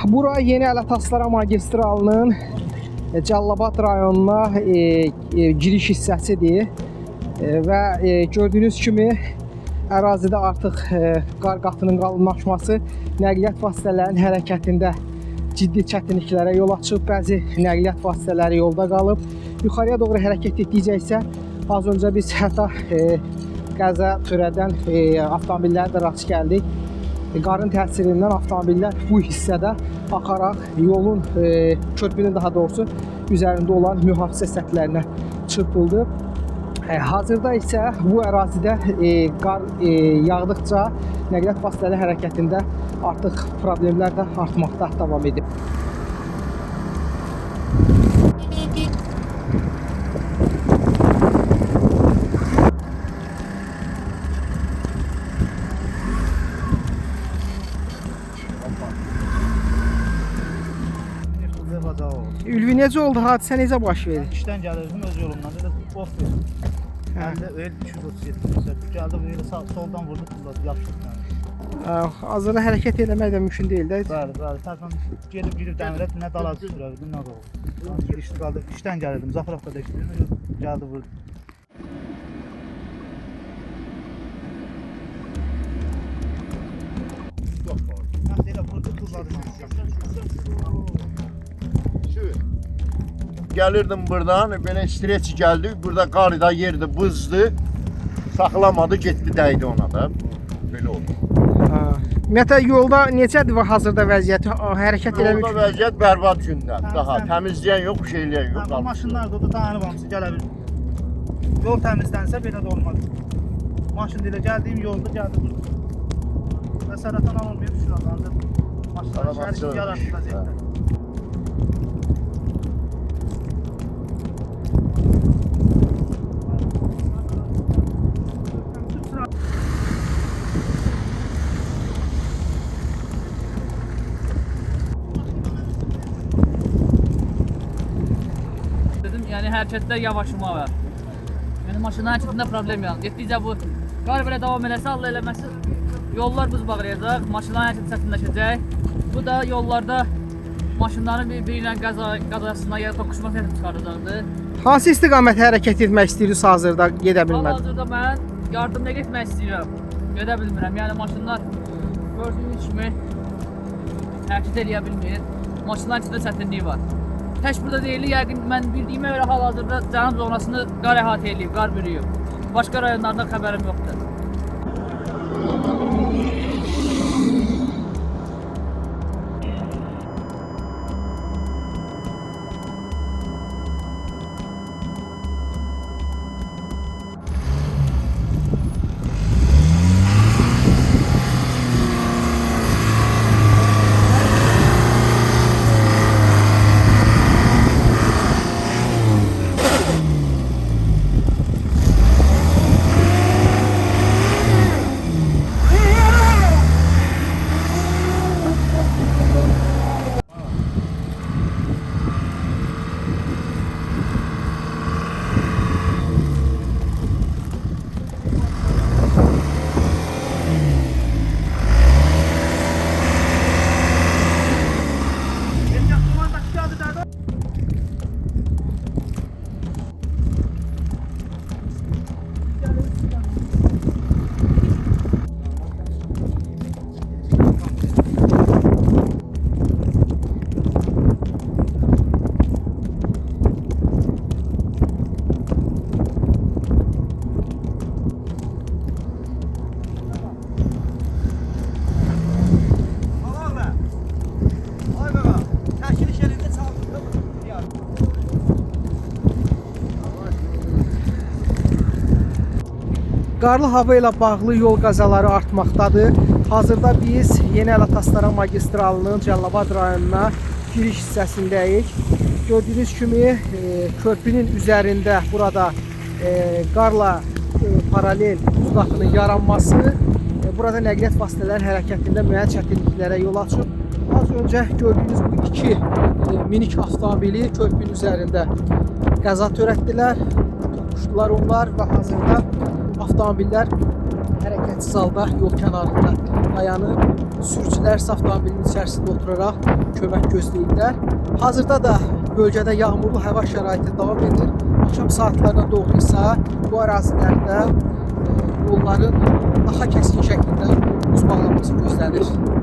Bura Yeni Ələtaslara magistralının Cəlilabad rayonuna giriş hissəsidir və gördüyünüz kimi ərazidə artıq qar qatının qalınlaşması nəqliyyat vasitələrinin hərəkətində ciddi çətinliklərə yol açıb. Bəzi nəqliyyat vasitələri yolda qalıb. Yuxarıya doğru hərəkət etdikcə isə az öncə biz hətta qəza törədən avtomobillərə də rast gəldik. Qarın təsirindən avtomobillər bu hissədə axaraq yolun, körpünün daha doğrusu üzərində olan mühafizə səthlərinə çırpıldı. Hazırda isə bu ərazidə qar yağdıqca nəqliyyat vasitələri hərəkətində artıq problemlər də artmaqda davam edib. Ülvi, necə oldu? Hadisə necə baş verdi? İşdən gəlirdim öz yolumdan, da of verdim. Mən də öyle 237 məsəl. Gəldi böyle soldan vurdu, tulladı, yapışdı. Hazırda hərəkət eləmək də mümkün deyil də. Bəli, tərpən gedib dəmirət, nə dalacı sürərdim, nə də oldu. Girişdi qaldı, işdən gəlirdim, Zafirovka'da işləyirdim, gəldi vurdu. Elə vurdu, tulladı. Gelirdim buradan, böyle streç geldi, burada qarıda yerdi, bızdı, saxlamadı, getdi, dəydi ona da, böyle oldu. Ümumiyyətlə, yolda necədir və hazırda vəziyyəti, hərəkət eləmək? Yolda vəziyyət bərbad gündən, daha təmizləyən yox, bir şeyləyən yox. Maşınlar da dayanıb hamısı, gələ bilir. Yol təmizlənsə belə də olmaz. Maşın ilə gəldiyim yolda gəldi burada. Və səratan alınmıyor, şuradan maşınlar şəhəri yararsız vəziyyətdə. Yani hərəkətdə yavaşlama var. Yəni maşının hərəkətində problem yoxdur. Getdikcə bu qar belə davam eləsə, Allah eləməsi yollar buz bağlayacaq, maşının hərəkəti çətinləşəcək. Bu da yollarda maşınların bir-biri ilə qəzasına ya toqquşmasına çıxaracaqdır. Hansı istiqamətə hərəkət etmək istəyirsiniz hazırda, gedə bilmədim? Hazırda mən yardımda getmək istəyirəm. Gedə bilmirəm. Yəni maşınlar gördüyünüz kimi hərəkət eləyə bilmir. Maşınların içində çətinliyi var. Tək burada deyil, yəqin mən bildiyimə görə hal-hazırda cənub zonasını qar əhatə eləyib, qar bürüyüb. Başqa rayonlardan xəbərim yoxdur. Qarlı hava ilə bağlı yol qəzaları artmaqdadır. Hazırda biz Yeni Ələtaslara magistralının Cəlilabad rayonuna giriş hissəsindəyik. Gördüyünüz kimi körpünün üzərində burada qarla paralel buz qatının yaranması burada nəqliyyat vasitələrinin hərəkətində müəyyən çətinliklərə yol açıb. Az öncə gördüyünüz bu iki minik avtomobili körpünün üzərində qəza törətdilər. Toqquşdular onlar və hazırda avtomobillər hərəkətsiz halda yol kənarında dayanıb. sürücülər isə avtomobilin içərisində oturaraq kömək gözləyirlər. Hazırda da bölgədə yağmurlu hava şəraiti davam edir. Axşam saatlarına doğru isə bu ərazilərdə yolların daha kəskin şəkildə buz bağlaması gözlənilir.